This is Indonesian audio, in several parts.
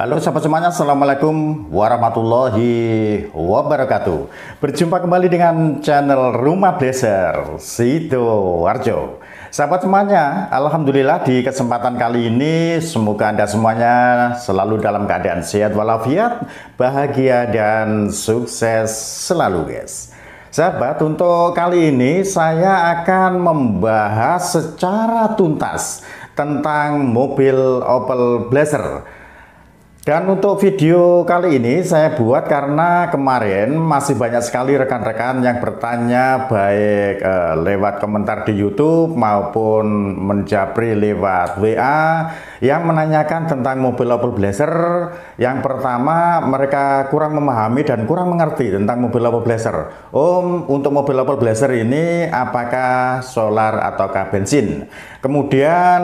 Halo sahabat semuanya, Assalamualaikum warahmatullahi wabarakatuh. Berjumpa kembali dengan channel Rumah Blazer Sidoarjo. Sahabat semuanya, Alhamdulillah di kesempatan kali ini semoga Anda semuanya selalu dalam keadaan sehat walafiat, bahagia dan sukses selalu guys. Sahabat, untuk kali ini saya akan membahas secara tuntas tentang mobil Opel Blazer. Dan untuk video kali ini saya buat karena kemarin masih banyak sekali rekan-rekan yang bertanya baik lewat komentar di YouTube maupun menjapri lewat WA yang menanyakan tentang mobil Opel Blazer. Yang pertama, mereka kurang memahami dan kurang mengerti tentang mobil Opel Blazer. Untuk mobil Opel Blazer ini apakah solar ataukah bensin? Kemudian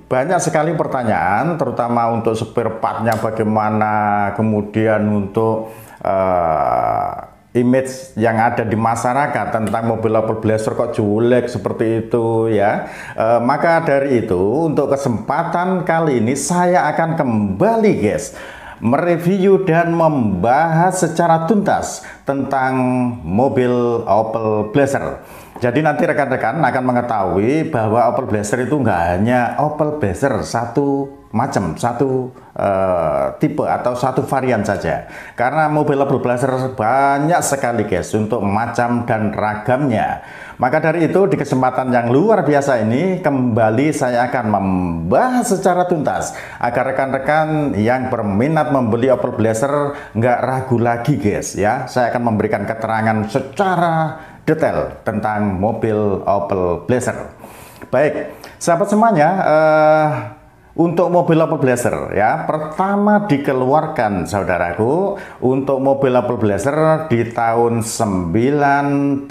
banyak sekali pertanyaan, terutama untuk spare partnya bagaimana, kemudian untuk image yang ada di masyarakat tentang mobil Opel Blazer kok jelek seperti itu ya. Maka dari itu untuk kesempatan kali ini saya akan kembali guys mereview dan membahas secara tuntas tentang mobil Opel Blazer. Jadi nanti rekan-rekan akan mengetahui bahwa Opel Blazer itu nggak hanya Opel Blazer satu macam, satu tipe atau satu varian saja. Karena mobil Opel Blazer banyak sekali guys untuk macam dan ragamnya. Maka dari itu di kesempatan yang luar biasa ini kembali saya akan membahas secara tuntas agar rekan-rekan yang berminat membeli Opel Blazer nggak ragu lagi guys ya. Saya akan memberikan keterangan secara detail tentang mobil Opel Blazer. Baik, sahabat semuanya, untuk mobil Opel Blazer ya, pertama dikeluarkan saudaraku untuk mobil Opel Blazer di tahun 96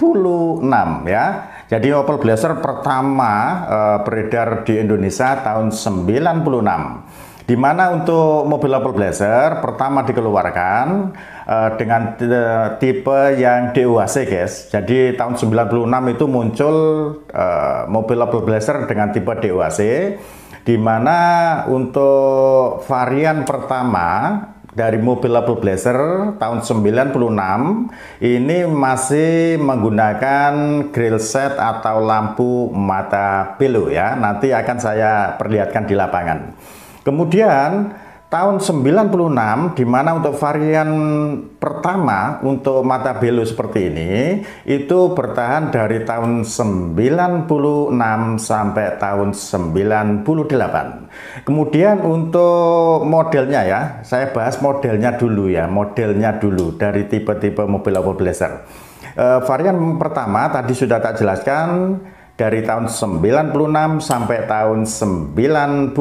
ya. Jadi Opel Blazer pertama beredar di Indonesia tahun 96. Di mana untuk mobil Opel Blazer pertama dikeluarkan dengan tipe yang DOHC guys. Jadi tahun 96 itu muncul mobil Opel Blazer dengan tipe DOHC, di mana untuk varian pertama dari mobil Opel Blazer tahun 96 ini masih menggunakan grill set atau lampu mata belo ya. Nanti akan saya perlihatkan di lapangan. Kemudian tahun 96 di mana untuk varian pertama untuk mata belo seperti ini itu bertahan dari tahun 96 sampai tahun 98. Kemudian untuk modelnya ya, saya bahas modelnya dulu ya, modelnya dulu dari tipe-tipe mobil Opel Blazer. Varian pertama tadi sudah tak jelaskan, dari tahun 96 sampai tahun 98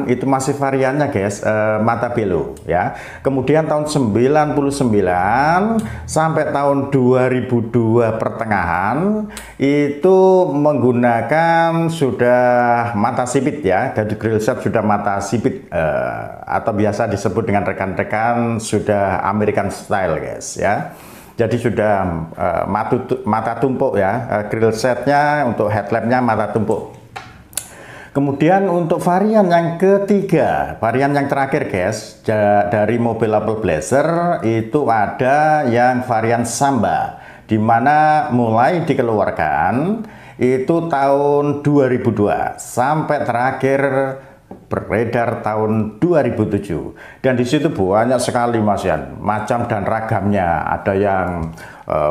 itu masih variannya guys, mata belo ya. Kemudian tahun 99 sampai tahun 2002 pertengahan itu menggunakan sudah mata sipit ya. Dari grill set sudah mata sipit atau biasa disebut dengan rekan-rekan sudah American style guys ya. Jadi sudah mata tumpuk ya, grill setnya untuk headlampnya mata tumpuk. Kemudian untuk varian yang ketiga, varian yang terakhir guys, dari mobil Opel Blazer itu ada yang varian Samba, di mana mulai dikeluarkan itu tahun 2002 sampai terakhir beredar tahun 2007, dan di situ banyak sekali Mas Yan macam dan ragamnya. Ada yang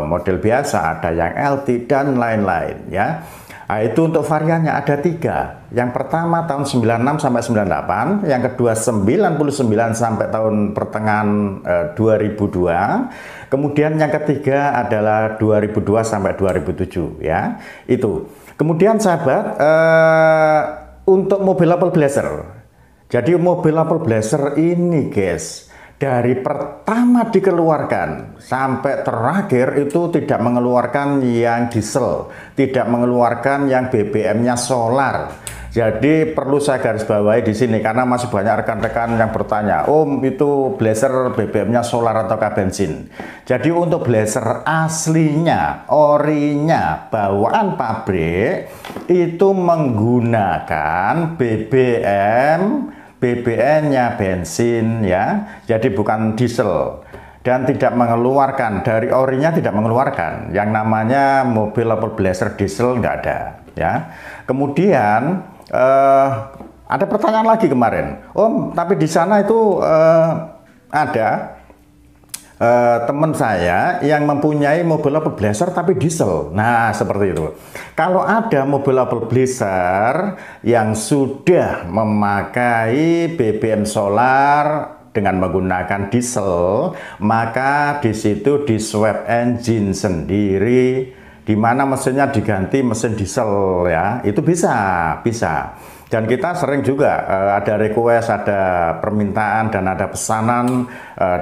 model biasa, ada yang LT dan lain-lain ya. Nah, itu untuk variannya ada tiga. Yang pertama tahun 96 sampai 98, yang kedua 99 sampai tahun pertengahan 2002, kemudian yang ketiga adalah 2002 sampai 2007 ya. Itu. Kemudian sahabat, untuk mobil Opel Blazer, jadi mobil Opel Blazer ini guys, dari pertama dikeluarkan sampai terakhir itu tidak mengeluarkan yang diesel, tidak mengeluarkan yang BBM-nya solar. Jadi perlu saya garis bawahi di sini karena masih banyak rekan-rekan yang bertanya, Om itu Blazer BBM-nya solar ataukah bensin? Jadi untuk Blazer aslinya, orinya, bawaan pabrik itu menggunakan BBM BBM-nya bensin ya, jadi bukan diesel dan tidak mengeluarkan dari orinya, tidak mengeluarkan yang namanya mobil Opel Blazer diesel, nggak ada ya. Kemudian ada pertanyaan lagi kemarin, Om, tapi di sana itu ada teman saya yang mempunyai mobil Opel Blazer tapi diesel. Nah, seperti itu. Kalau ada mobil Opel Blazer yang sudah memakai BBM solar dengan menggunakan diesel, maka di situ di swap engine sendiri, di mana mesinnya diganti mesin diesel ya, itu bisa. Dan kita sering juga ada request, ada permintaan dan ada pesanan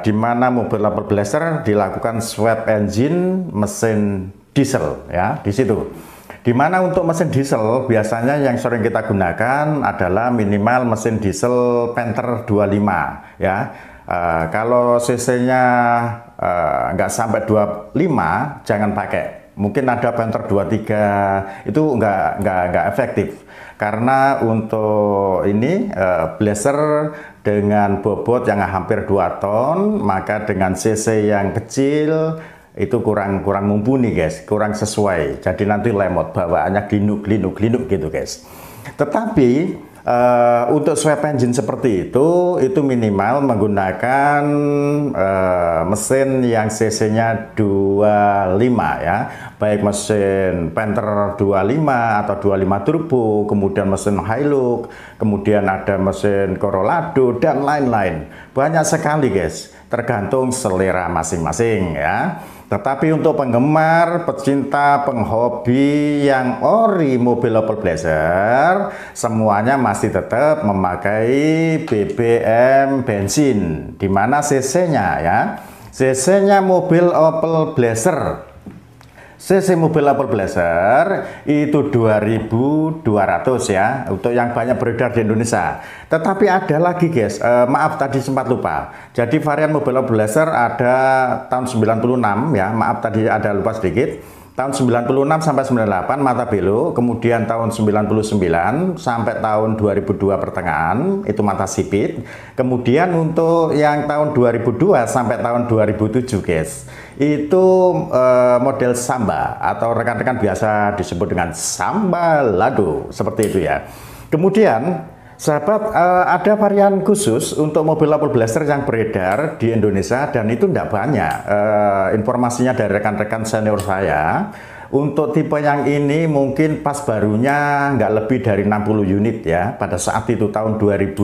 di mana mobil Opel Blazer dilakukan swap engine mesin diesel ya, di situ. Di mana untuk mesin diesel biasanya yang sering kita gunakan adalah minimal mesin diesel Panther 25 ya. Kalau cc-nya nggak sampai 25 jangan pakai. Mungkin ada Panther 23, itu nggak efektif. Karena untuk ini Blazer dengan bobot yang hampir 2 ton, maka dengan cc yang kecil itu kurang mumpuni guys, kurang sesuai. Jadi nanti lemot, bawaannya glinuk gitu guys. Tetapi untuk swap engine seperti itu minimal menggunakan mesin yang cc-nya 25 ya, baik mesin Panther 25 atau 25 turbo, kemudian mesin Hilux, kemudian ada mesin Corolado dan lain-lain. Banyak sekali guys, tergantung selera masing-masing ya. Tetapi untuk penggemar, pecinta, penghobi yang ori mobil Opel Blazer, semuanya masih tetap memakai BBM bensin. Di mana cc-nya ya? Cc-nya mobil Opel Blazer. CC mobil Opel Blazer itu 2.200 ya, untuk yang banyak beredar di Indonesia. Tetapi ada lagi guys, maaf tadi sempat lupa. Jadi varian mobil Opel Blazer ada tahun 96 ya, maaf tadi ada lupa sedikit. Tahun 96 sampai 98 mata belo, kemudian tahun 99 sampai tahun 2002 pertengahan itu mata sipit. Kemudian untuk yang tahun 2002 sampai tahun 2007 guys, itu model Samba atau rekan-rekan biasa disebut dengan Samba Lado, seperti itu ya. Kemudian sahabat, ada varian khusus untuk mobil Opel Blazer yang beredar di Indonesia dan itu tidak banyak. Informasinya dari rekan-rekan senior saya. Untuk tipe yang ini mungkin pas barunya nggak lebih dari 60 unit ya. Pada saat itu tahun 2001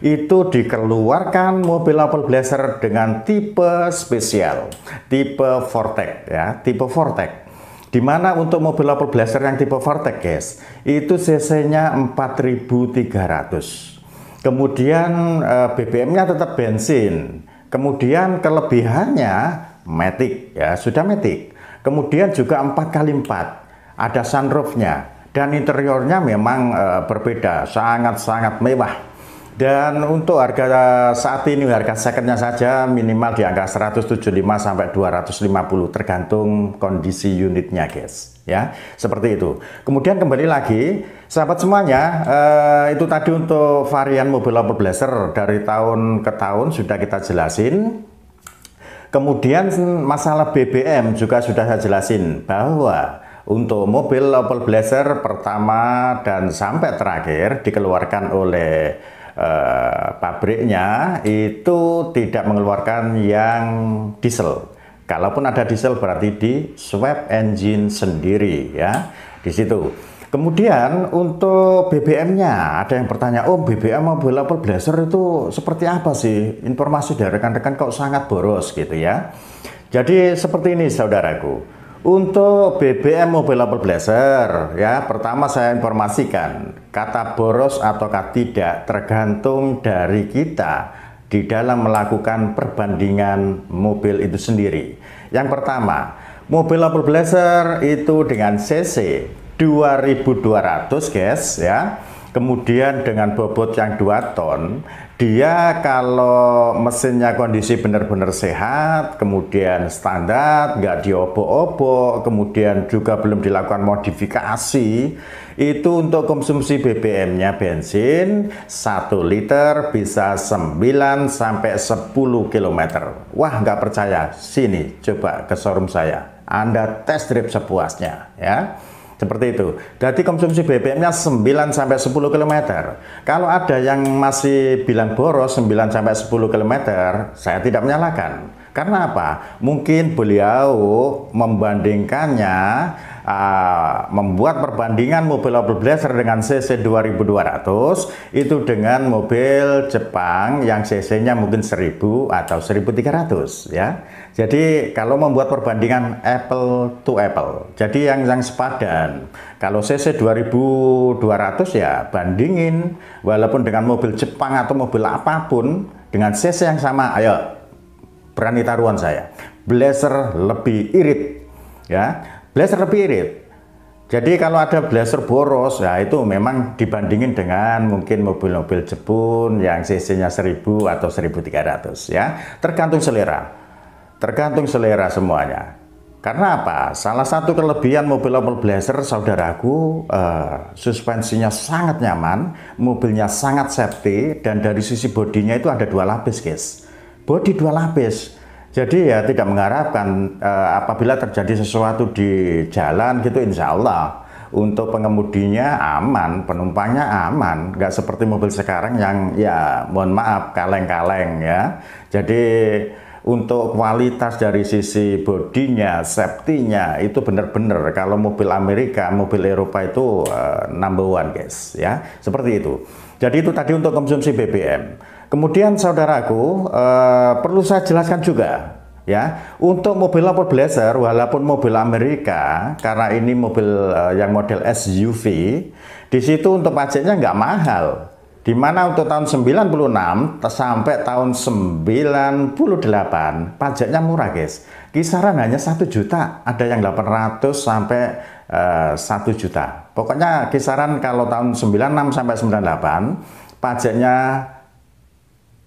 itu dikeluarkan mobil Opel Blazer dengan tipe spesial, tipe Vortec ya, tipe Vortec. Dimana untuk mobil Opel Blazer yang tipe Vortec guys, itu cc-nya 4.300. Kemudian BBM-nya tetap bensin. Kemudian kelebihannya matic ya, sudah matic. Kemudian juga 4x4, ada sunroof-nya dan interiornya memang berbeda, sangat-sangat mewah. Dan untuk harga saat ini, harga secondnya saja minimal di angka 175 sampai 250 tergantung kondisi unitnya guys ya, seperti itu. Kemudian kembali lagi sahabat semuanya, itu tadi untuk varian mobil Opel Blazer dari tahun ke tahun sudah kita jelasin. Kemudian masalah BBM juga sudah saya jelasin bahwa untuk mobil Opel Blazer pertama dan sampai terakhir dikeluarkan oleh pabriknya itu tidak mengeluarkan yang diesel. Kalaupun ada diesel berarti di swap engine sendiri ya, di situ. Kemudian untuk BBM-nya ada yang bertanya, oh BBM mobil Opel Blazer itu seperti apa sih? Informasi dari rekan-rekan kok sangat boros gitu ya. Jadi seperti ini saudaraku. Untuk BBM mobil Opel Blazer ya, pertama saya informasikan kata boros ataukah tidak tergantung dari kita di dalam melakukan perbandingan mobil itu sendiri. Yang pertama, mobil Opel Blazer itu dengan cc 2.200 guys ya, kemudian dengan bobot yang 2 ton, dia kalau mesinnya kondisi benar-benar sehat, kemudian standar, nggak diobok-obok, kemudian juga belum dilakukan modifikasi, itu untuk konsumsi BBM-nya bensin 1 liter bisa 9 sampai 10 km. Wah, nggak percaya? Sini, coba ke showroom saya. Anda test drive sepuasnya, ya. Seperti itu. Jadi konsumsi BBM-nya 9 sampai 10 km. Kalau ada yang masih bilang boros 9 sampai 10 km, saya tidak menyalahkan. Karena apa? Mungkin beliau membandingkannya, membuat perbandingan mobil Blazer dengan cc 2200 itu dengan mobil Jepang yang cc-nya mungkin 1000 atau 1300, ya. Jadi kalau membuat perbandingan apple to apple, jadi yang sepadan. Kalau cc 2200 ya bandingin, walaupun dengan mobil Jepang atau mobil apapun dengan cc yang sama, ayo berani taruhan saya, Blazer lebih irit, ya. Blazer lebih irit. Jadi kalau ada Blazer boros, ya itu memang dibandingin dengan mungkin mobil-mobil Jepun yang cc-nya 1000 atau 1300, ya. Tergantung selera semuanya. Karena apa? Salah satu kelebihan mobil Blazer, saudaraku, suspensinya sangat nyaman, mobilnya sangat safety, dan dari sisi bodinya itu ada 2 lapis, guys. Bodi 2 lapis. Jadi ya tidak mengharapkan apabila terjadi sesuatu di jalan gitu, insya Allah untuk pengemudinya aman, penumpangnya aman, nggak seperti mobil sekarang yang ya mohon maaf kaleng-kaleng, ya. Jadi untuk kualitas dari sisi bodinya, safety-nya itu benar-benar kalau mobil Amerika, mobil Eropa itu number one, guys, ya. Seperti itu. Jadi itu tadi untuk konsumsi BBM. Kemudian saudaraku, perlu saya jelaskan juga, ya, untuk mobil Blazer walaupun mobil Amerika, karena ini mobil yang model SUV, di situ untuk pajaknya nggak mahal. Dimana untuk tahun 96 sampai tahun 98 pajaknya murah, guys. Kisaran hanya 1 juta, ada yang 800 sampai 1 juta. Pokoknya kisaran kalau tahun 96 sampai 98 pajaknya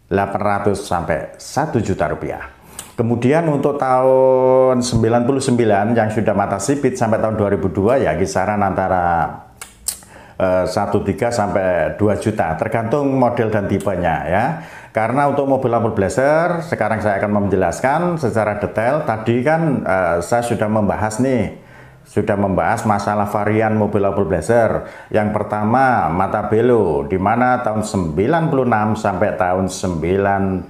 800 sampai 1 juta rupiah. Kemudian untuk tahun 99 yang sudah mata sipit sampai tahun 2002 ya kisaran antara 1,3 sampai 2 juta tergantung model dan tipenya, ya. Karena untuk mobil Blazer sekarang saya akan menjelaskan secara detail. Tadi kan saya sudah membahas masalah varian mobil Blazer. Yang pertama Matabello, di mana tahun 96 sampai tahun 98,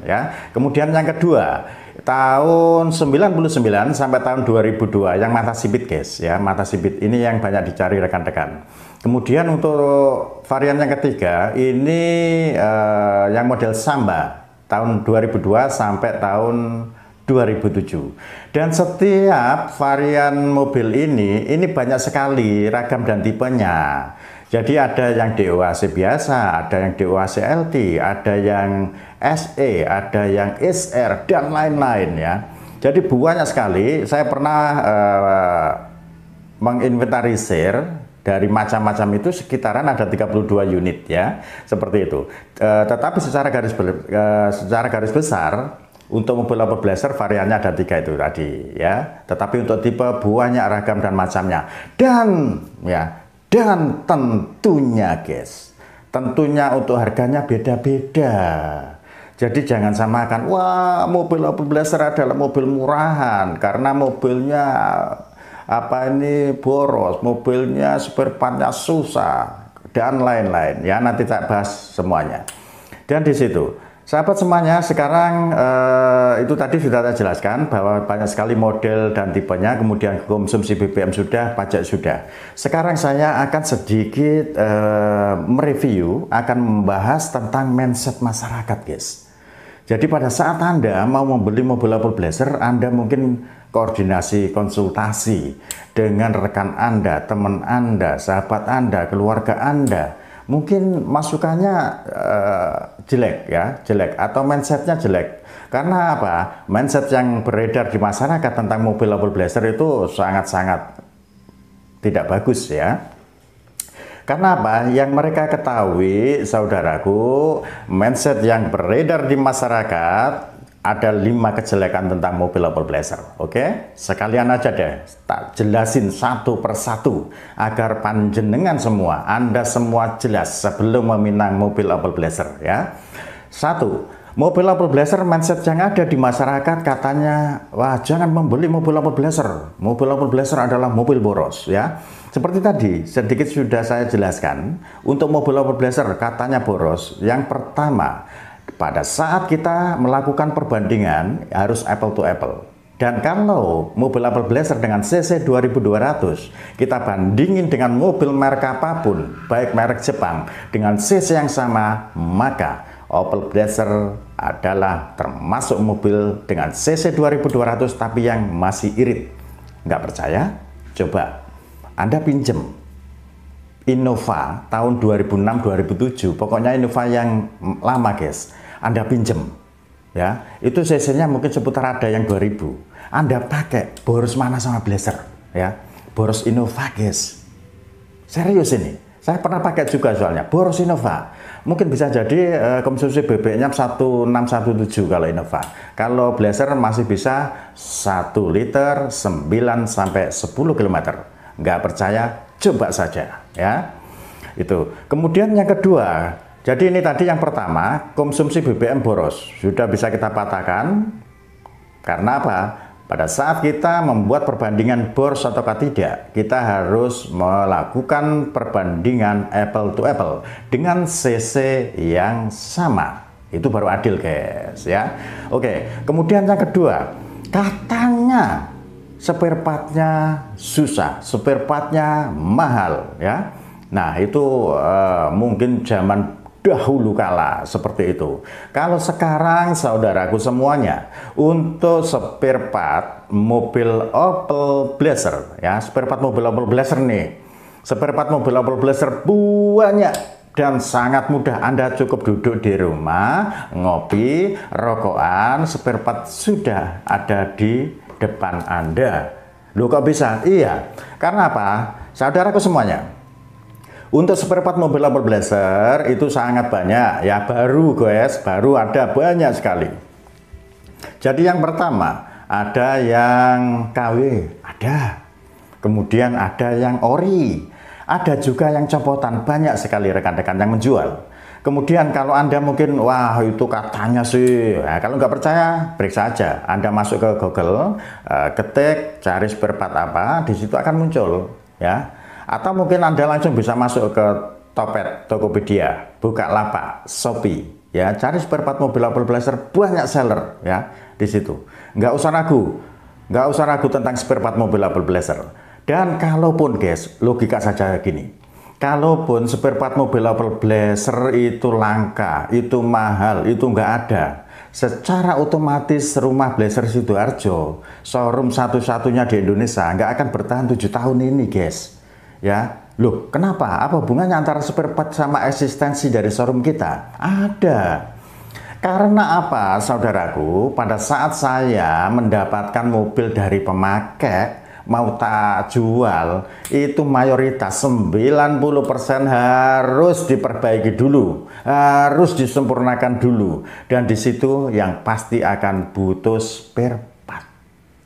ya. Kemudian yang kedua tahun 99 sampai tahun 2002 yang mata sipit, guys, ya. Mata sipit ini yang banyak dicari rekan-rekan. Kemudian untuk varian yang ketiga ini yang model Samba tahun 2002 sampai tahun 2007. Dan setiap varian mobil ini banyak sekali ragam dan tipenya. Jadi ada yang DOHC biasa, ada yang DOHC LT, ada yang SE, ada yang SR, dan lain-lain, ya. Jadi banyak sekali. Saya pernah menginventarisir dari macam-macam itu sekitaran ada 32 unit, ya. Seperti itu. Tetapi secara garis besar untuk mobil Blazer variannya ada 3 itu tadi, ya. Tetapi untuk tipe banyak ragam dan macamnya. Dan tentunya, guys, tentunya untuk harganya beda-beda. Jadi jangan samakan, wah mobil Blazer adalah mobil murahan karena mobilnya boros, mobilnya spare partnya susah dan lain-lain, ya. Nanti saya bahas semuanya. Dan di situ sahabat semuanya, sekarang itu tadi sudah saya jelaskan bahwa banyak sekali model dan tipenya, kemudian konsumsi BBM sudah, pajak sudah. Sekarang saya akan sedikit mereview, akan membahas tentang mindset masyarakat, guys. Jadi pada saat Anda mau membeli mobil Blazer, Anda mungkin koordinasi, konsultasi dengan rekan Anda, teman Anda, sahabat Anda, keluarga Anda. Mungkin masukannya jelek, ya, jelek, atau mindsetnya jelek. Karena apa? Mindset yang beredar di masyarakat tentang mobil Blazer itu sangat-sangat tidak bagus, ya. Karena apa? Yang mereka ketahui, saudaraku, mindset yang beredar di masyarakat, ada 5 kejelekan tentang mobil Opel Blazer. Oke? Sekalian aja deh, tak jelasin satu persatu agar panjenengan semua, Anda semua jelas sebelum meminang mobil Opel Blazer ya. 1. Mobil Opel Blazer, mindset yang ada di masyarakat katanya, wah jangan membeli mobil Opel Blazer. Mobil Opel Blazer adalah mobil boros ya. Seperti tadi, sedikit sudah saya jelaskan, untuk mobil Opel Blazer katanya boros. Yang pertama, pada saat kita melakukan perbandingan harus apple to apple. Dan kalau mobil Opel Blazer dengan CC 2200 kita bandingin dengan mobil merek apapun, baik merek Jepang dengan CC yang sama, maka Opel Blazer adalah termasuk mobil dengan CC 2200 tapi yang masih irit. Nggak percaya? Coba Anda pinjem Innova tahun 2006-2007, pokoknya Innova yang lama guys, Anda pinjem ya, itu cc-nya mungkin seputar ada yang 2000, Anda pakai boros mana sama Blazer ya, boros Innova guys, serius ini, saya pernah pakai juga soalnya, boros Innova, mungkin bisa jadi konsumsi BBM-nya 1617 kalau Innova, kalau Blazer masih bisa 1 liter 9-10 km. Nggak percaya, coba saja ya. Itu. Kemudian yang kedua, jadi ini tadi yang pertama, konsumsi BBM boros. Sudah bisa kita patahkan. Karena apa? Pada saat kita membuat perbandingan boros atau tidak, kita harus melakukan perbandingan apple to apple dengan CC yang sama. Itu baru adil guys ya. Oke, kemudian yang kedua, katanya spare partnya susah, spare partnya mahal ya. Nah itu mungkin zaman dahulu kala seperti itu. Kalau sekarang saudaraku semuanya, untuk spare part mobil Opel Blazer ya, spare part mobil Opel Blazer nih, spare part mobil Opel Blazer banyak dan sangat mudah. Anda cukup duduk di rumah, ngopi, rokokan, spare part sudah ada di depan Anda. Loh kok bisa? Iya, karena apa? Saudaraku semuanya, untuk spare part mobil Opel Blazer itu sangat banyak ya, baru guys, baru ada banyak sekali. Jadi yang pertama, ada yang KW, ada. Kemudian ada yang ori, ada juga yang copotan, banyak sekali rekan-rekan yang menjual. Kemudian kalau Anda mungkin, wah itu katanya sih, nah, kalau nggak percaya, periksa aja. Anda masuk ke Google, ketik, cari spare part apa, di situ akan muncul, ya. Atau mungkin Anda langsung bisa masuk ke Topet, Tokopedia, Bukalapak, Shopee, ya. Cari spare part mobil Opel Blazer, banyak seller, ya, di situ. Nggak usah ragu tentang spare part mobil Opel Blazer. Dan kalaupun guys, logika saja gini. Kalaupun spare part mobil Opel Blazer itu langka, itu mahal, itu nggak ada, secara otomatis rumah Blazer Sidoarjo, showroom satu-satunya di Indonesia, nggak akan bertahan 7 tahun ini guys. Ya, loh kenapa? Apa hubungannya antara spare part sama eksistensi dari showroom kita? Ada. Karena apa saudaraku, pada saat saya mendapatkan mobil dari pemakai, mau tak jual, itu mayoritas 90% harus diperbaiki dulu, harus disempurnakan dulu, dan di situ yang pasti akan butuh spare part.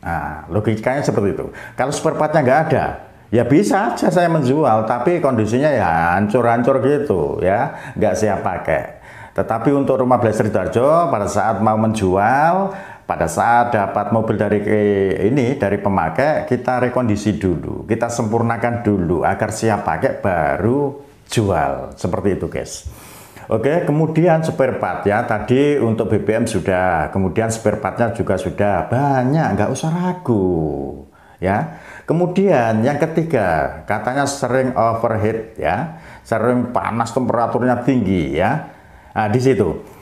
Nah, logikanya seperti itu. Kalau spare partnya nggak ada, ya bisa aja saya menjual, tapi kondisinya ya hancur-hancur gitu ya, nggak siap pakai. Tetapi untuk rumah Blazer Sidoarjo pada saat mau menjual, pada saat dapat mobil dari pemakai, kita rekondisi dulu, kita sempurnakan dulu agar siap pakai baru jual. Seperti itu guys. Oke, kemudian spare part ya, tadi untuk BBM sudah, kemudian spare partnya juga sudah banyak, nggak usah ragu ya. Kemudian yang ketiga, katanya sering overheat ya, sering panas, temperaturnya tinggi ya. Nah di situ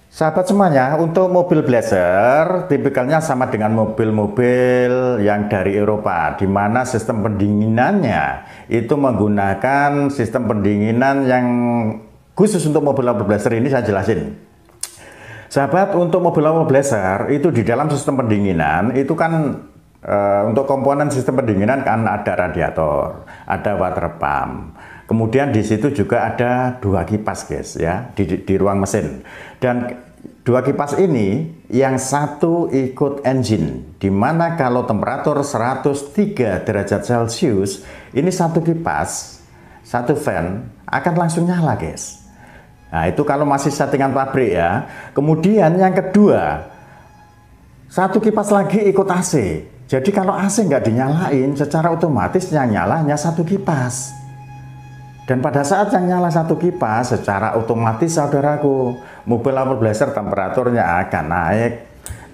sahabat semuanya, untuk mobil Blazer tipikalnya sama dengan mobil-mobil yang dari Eropa, di mana sistem pendinginannya itu menggunakan sistem pendinginan yang khusus untuk mobil Blazer. Ini saya jelasin. Sahabat, untuk mobil Blazer itu di dalam sistem pendinginan itu kan untuk komponen sistem pendinginan kan ada radiator, ada water pump. Kemudian di situ juga ada 2 kipas guys ya di ruang mesin. Dan 2 kipas ini yang satu ikut engine, dimana kalau temperatur 103 derajat Celcius ini satu kipas, satu fan akan langsung nyala guys. Nah itu kalau masih settingan pabrik ya. Kemudian yang kedua, satu kipas lagi ikut AC. Jadi kalau AC nggak dinyalain, secara otomatis yang nyala hanya satu kipas. Dan pada saat yang nyala satu kipas, secara otomatis saudaraku, mobil Opel Blazer temperaturnya akan naik.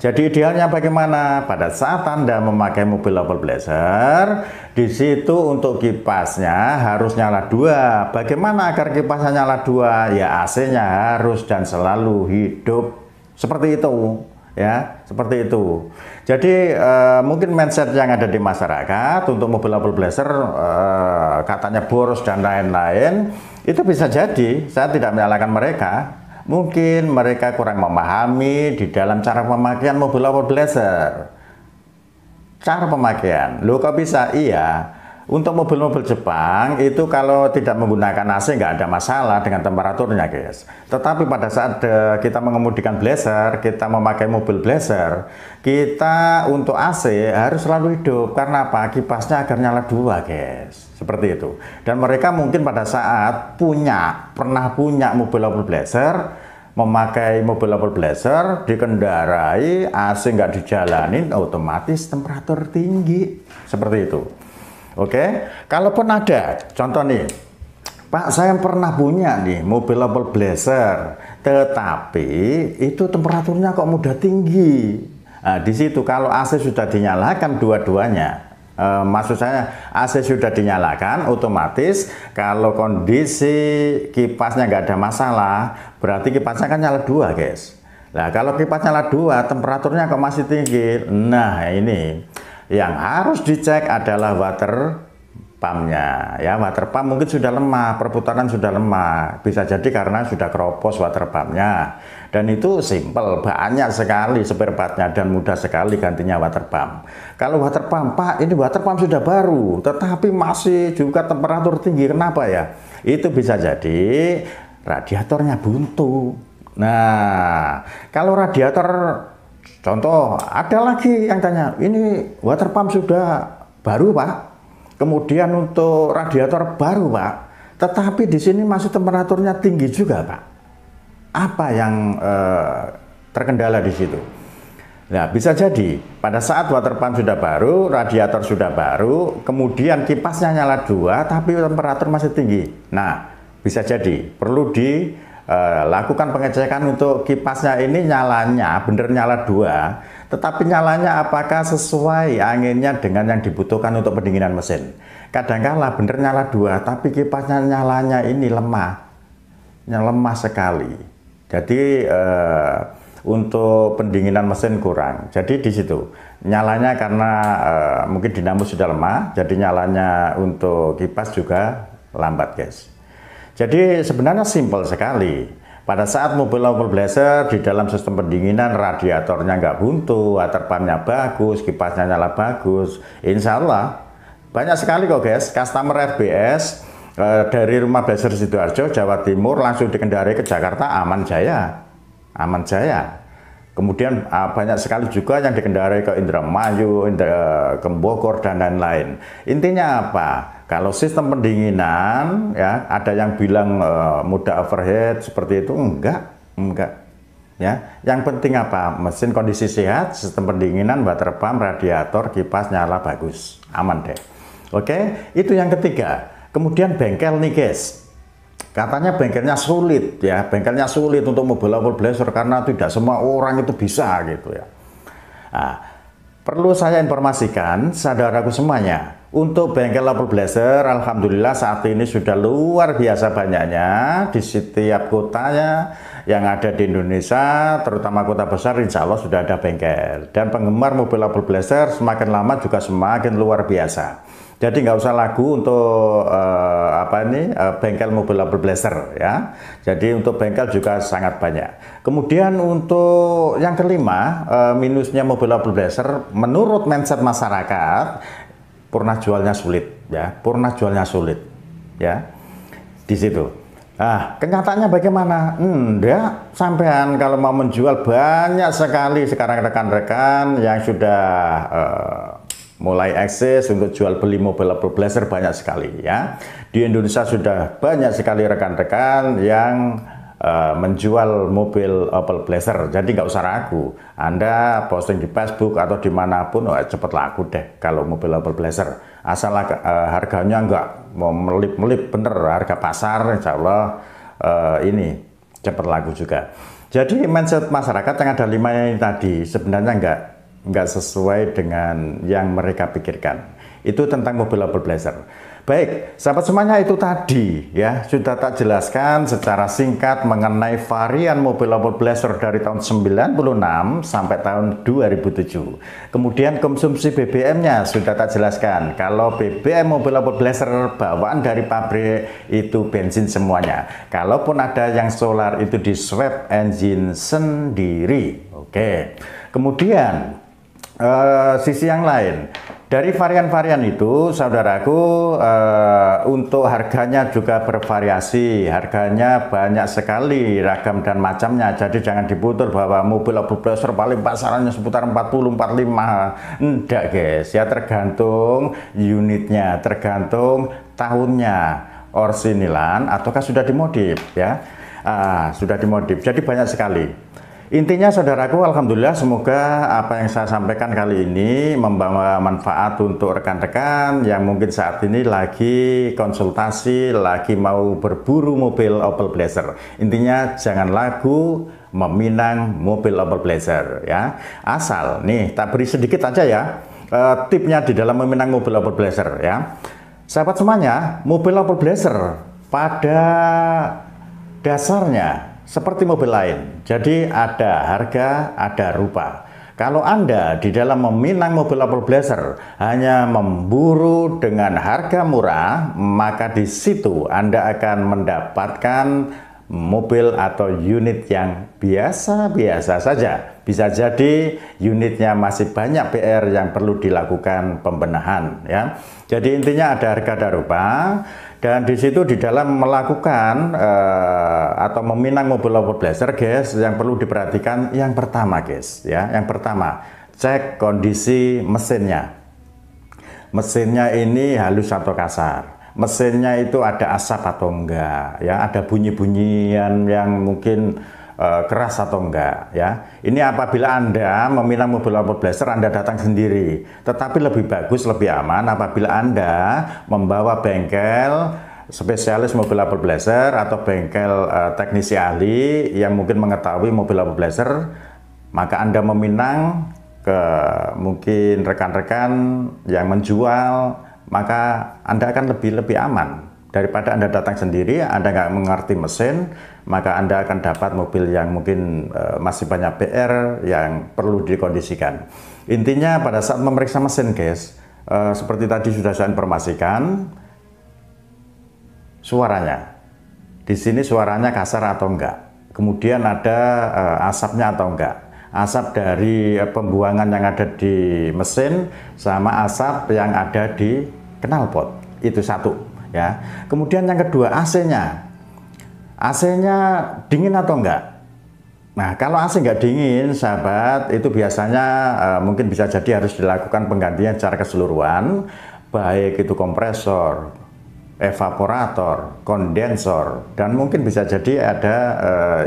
Jadi idealnya bagaimana? Pada saat Anda memakai mobil Opel Blazer, di situ untuk kipasnya harus nyala 2. Bagaimana agar kipasnya nyala 2? Ya AC-nya harus dan selalu hidup. Seperti itu. Ya, seperti itu. Jadi mungkin mindset yang ada di masyarakat untuk mobil Opel Blazer katanya boros dan lain-lain, itu bisa jadi saya tidak menyalahkan mereka. Mungkin mereka kurang memahami di dalam cara pemakaian mobil Opel Blazer. Cara pemakaian, loh kok bisa? Iya. Untuk mobil-mobil Jepang itu kalau tidak menggunakan AC nggak ada masalah dengan temperaturnya guys. Tetapi pada saat kita mengemudikan Blazer, kita memakai mobil Blazer, kita untuk AC harus selalu hidup. Karena apa? Kipasnya agar nyala 2 guys. Seperti itu. Dan mereka mungkin pada saat pernah punya mobil Opel Blazer, memakai mobil Opel Blazer, dikendarai, AC nggak dijalanin, otomatis temperatur tinggi. Seperti itu. Oke, kalaupun ada contoh nih, Pak, saya pernah punya nih mobil Opel Blazer, tetapi itu temperaturnya kok mudah tinggi. Nah, di situ kalau AC sudah dinyalakan dua-duanya, maksud saya AC sudah dinyalakan, otomatis kalau kondisi kipasnya nggak ada masalah, berarti kipasnya kan nyala 2 guys. Nah, kalau kipas nyala 2, temperaturnya kok masih tinggi. Nah, ini yang harus dicek adalah water pumpnya ya. Water pump mungkin sudah lemah, perputaran sudah lemah, bisa jadi karena sudah keropos water pumpnya. Dan itu simple, banyak sekali spare partnya dan mudah sekali gantinya water pump. Kalau water pump, Pak, ini water pump sudah baru tetapi masih juga temperatur tinggi, kenapa ya? Itu bisa jadi radiatornya buntu. Nah, kalau radiator, contoh, ada lagi yang tanya, ini water pump sudah baru Pak, kemudian untuk radiator baru Pak, tetapi di sini masih temperaturnya tinggi juga Pak. Apa yang terkendala di situ? Nah, bisa jadi pada saat water pump sudah baru, radiator sudah baru, kemudian kipasnya nyala 2, tapi temperatur masih tinggi. Nah, bisa jadi perlu lakukan pengecekan untuk kipasnya ini nyalanya bener nyala 2, tetapi nyalanya apakah sesuai anginnya dengan yang dibutuhkan untuk pendinginan mesin. Kadangkala bener nyala 2, tapi kipasnya nyalanya ini lemah sekali. Jadi untuk pendinginan mesin kurang. Jadi di situ nyalanya karena mungkin dinamo sudah lemah, jadi nyalanya untuk kipas juga lambat guys. Jadi sebenarnya simpel sekali. Pada saat mobil Opel Blazer di dalam sistem pendinginan, radiatornya nggak buntu, water pumpnya bagus, kipasnya nyala bagus, insya Allah banyak sekali kok guys customer FBS dari rumah Blazer Sidoarjo, Jawa Timur langsung dikendarai ke Jakarta aman jaya. Kemudian banyak sekali juga yang dikendarai ke Indramayu, ke Bogor dan lain-lain. Intinya apa? Kalau sistem pendinginan ya, ada yang bilang mudah overheat seperti itu, enggak ya. Yang penting apa? Mesin kondisi sehat, sistem pendinginan, water pump, radiator, kipas nyala bagus, aman deh. Oke, itu yang ketiga. Kemudian bengkel nih guys, katanya bengkelnya sulit ya, bengkelnya sulit untuk mobil Opel Blazer karena tidak semua orang itu bisa gitu ya. Nah, perlu saya informasikan saudaraku semuanya, untuk bengkel Opel Blazer alhamdulillah saat ini sudah luar biasa banyaknya di setiap kotanya yang ada di Indonesia, terutama kota besar insya Allah sudah ada bengkel. Dan penggemar mobil Opel Blazer semakin lama juga semakin luar biasa. Jadi nggak usah lagu untuk bengkel mobil Opel Blazer ya. Jadi untuk bengkel juga sangat banyak. Kemudian untuk yang kelima, minusnya mobil Opel Blazer menurut mindset masyarakat, purna jualnya sulit ya. di situ. Nah, kenyataannya bagaimana? Enggak, sampean kalau mau menjual banyak sekali sekarang rekan-rekan yang sudah mulai eksis untuk jual beli mobil Opel Blazer banyak sekali ya. Di Indonesia sudah banyak sekali rekan-rekan yang menjual mobil Opel Blazer. Jadi nggak usah ragu. Anda posting di Facebook atau dimanapun, cepet laku deh kalau mobil Opel Blazer. Asal harganya nggak mau melip-melip, bener harga pasar, insya Allah ini cepet laku juga. Jadi mindset masyarakat yang ada 5 ini tadi sebenarnya nggak sesuai dengan yang mereka pikirkan. Itu tentang mobil Opel Blazer. Baik, sahabat semuanya, itu tadi ya sudah tak jelaskan secara singkat mengenai varian mobil Opel Blazer dari tahun 96 sampai tahun 2007. Kemudian konsumsi BBM-nya sudah tak jelaskan. Kalau BBM mobil Opel Blazer bawaan dari pabrik itu bensin semuanya. Kalaupun ada yang solar itu di swap engine sendiri. Oke. Kemudian sisi yang lain. Dari varian-varian itu, saudaraku, untuk harganya juga bervariasi. Harganya banyak sekali, ragam dan macamnya. Jadi jangan diputar bahwa mobil Opel Blazer paling pasarannya seputar 40-45. Enggak guys, ya tergantung unitnya, tergantung tahunnya, orsinilan ataukah sudah dimodif ya. Sudah dimodif, jadi banyak sekali. Intinya saudaraku, alhamdulillah semoga apa yang saya sampaikan kali ini membawa manfaat untuk rekan-rekan yang mungkin saat ini lagi konsultasi, lagi mau berburu mobil Opel Blazer. Intinya jangan ragu meminang mobil Opel Blazer ya. Asal nih tak beri sedikit aja ya tipnya di dalam meminang mobil Opel Blazer ya. Sahabat semuanya, mobil Opel Blazer pada dasarnya seperti mobil lain, jadi ada harga, ada rupa. Kalau Anda di dalam meminang mobil Opel Blazer hanya memburu dengan harga murah, maka di situ Anda akan mendapatkan mobil atau unit yang biasa-biasa saja. Bisa jadi unitnya masih banyak PR yang perlu dilakukan pembenahan ya. Jadi intinya ada harga, ada rupa. Dan di situ di dalam melakukan atau meminang mobil Opel Blazer, guys, yang perlu diperhatikan yang pertama, guys, ya, yang pertama cek kondisi mesinnya. Mesinnya ini halus atau kasar. Mesinnya itu ada asap atau enggak, ya, ada bunyi-bunyian yang mungkin keras atau enggak ya. Ini apabila Anda meminang mobil Opel Blazer, Anda datang sendiri. Tetapi lebih bagus, lebih aman apabila Anda membawa bengkel spesialis mobil Opel Blazer atau bengkel teknisi ahli yang mungkin mengetahui mobil Opel Blazer, maka Anda meminang ke mungkin rekan-rekan yang menjual, maka Anda akan lebih aman daripada Anda datang sendiri. Anda nggak mengerti mesin, maka Anda akan dapat mobil yang mungkin masih banyak PR yang perlu dikondisikan. Intinya pada saat memeriksa mesin, guys, seperti tadi sudah saya informasikan, suaranya. Di sini suaranya kasar atau enggak. Kemudian ada asapnya atau enggak. Asap dari pembuangan yang ada di mesin sama asap yang ada di knalpot. Itu satu. Ya, kemudian yang kedua AC-nya dingin atau enggak. Nah, kalau AC nggak dingin, sahabat, itu biasanya mungkin bisa jadi harus dilakukan penggantian secara keseluruhan, baik itu kompresor, evaporator, kondensor, dan mungkin bisa jadi ada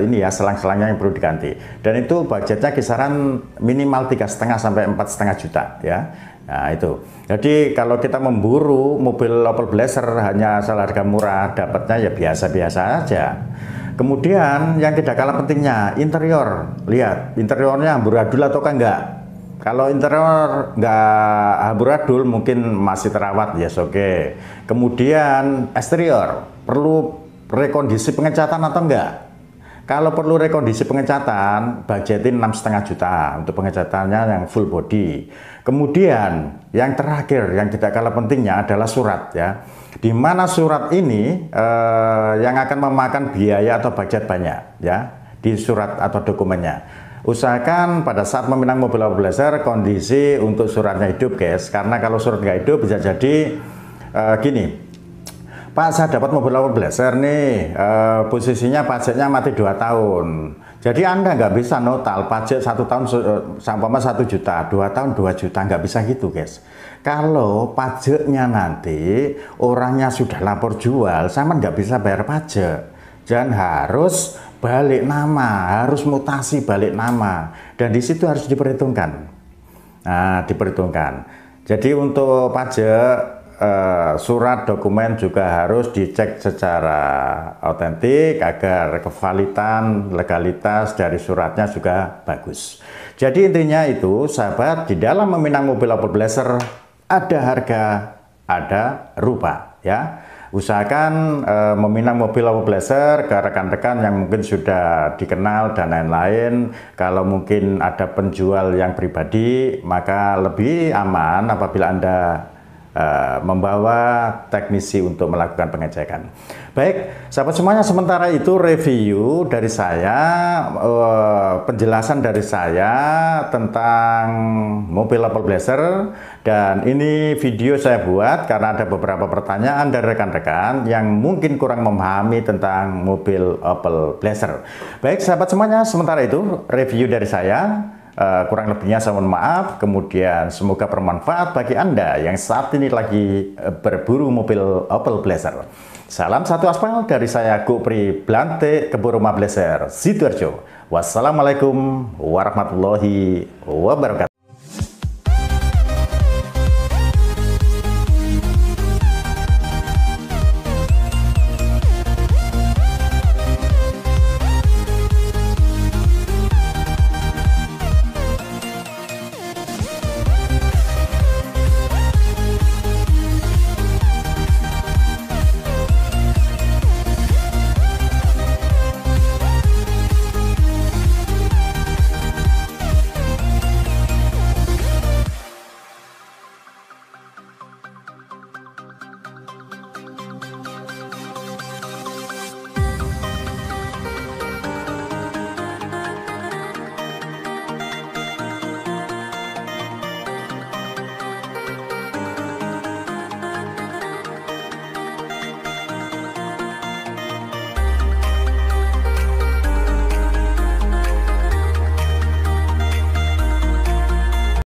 ini ya selang-selangnya yang perlu diganti. Dan itu budgetnya kisaran minimal 3,5 sampai 4,5 juta ya. Nah itu, jadi kalau kita memburu mobil Opel Blazer hanya asal harga murah, dapatnya ya biasa-biasa aja. Kemudian yang tidak kalah pentingnya, interior. Lihat, interiornya amburadul atau enggak. Kalau interior nggak amburadul mungkin masih terawat, ya yes, oke. Kemudian eksterior, perlu rekondisi pengecatan atau enggak. Kalau perlu rekondisi pengecatan, budgetin 6,5 juta untuk pengecatannya yang full body. Kemudian yang terakhir, yang tidak kalah pentingnya adalah surat ya. Di mana surat ini yang akan memakan biaya atau budget banyak ya di surat atau dokumennya. Usahakan pada saat meminang mobil Opel Blazer kondisi untuk suratnya hidup, guys. Karena kalau surat nggak hidup bisa jadi gini. Pak, saya dapat mobil Opel Blazer nih, posisinya pajaknya mati 2 tahun. Jadi Anda nggak bisa notal pajak 1 tahun sama 1 juta, 2 tahun 2 juta, nggak bisa gitu guys. Kalau pajaknya nanti orangnya sudah lapor jual, sama nggak bisa bayar pajak. Dan harus balik nama, harus mutasi balik nama. Dan di situ harus diperhitungkan. Nah, diperhitungkan. Jadi untuk pajak, surat dokumen juga harus dicek secara otentik agar kevalitan legalitas dari suratnya juga bagus. Jadi intinya itu sahabat, di dalam meminang mobil Opel Blazer ada harga, ada rupa ya. Usahakan meminang mobil Opel Blazer ke rekan-rekan yang mungkin sudah dikenal dan lain-lain. Kalau mungkin ada penjual yang pribadi, maka lebih aman apabila Anda membawa teknisi untuk melakukan pengecekan. Baik, sahabat semuanya, sementara itu review dari saya, penjelasan dari saya tentang mobil Opel Blazer, dan ini video saya buat karena ada beberapa pertanyaan dari rekan-rekan yang mungkin kurang memahami tentang mobil Opel Blazer. Baik, sahabat semuanya, sementara itu review dari saya. Kurang lebihnya saya mohon maaf. Kemudian semoga bermanfaat bagi Anda yang saat ini lagi berburu mobil Opel Blazer. Salam satu aspal dari saya, Gopri Blante, Kebun Rumah Blazer, Sidoarjo. Wassalamualaikum warahmatullahi wabarakatuh.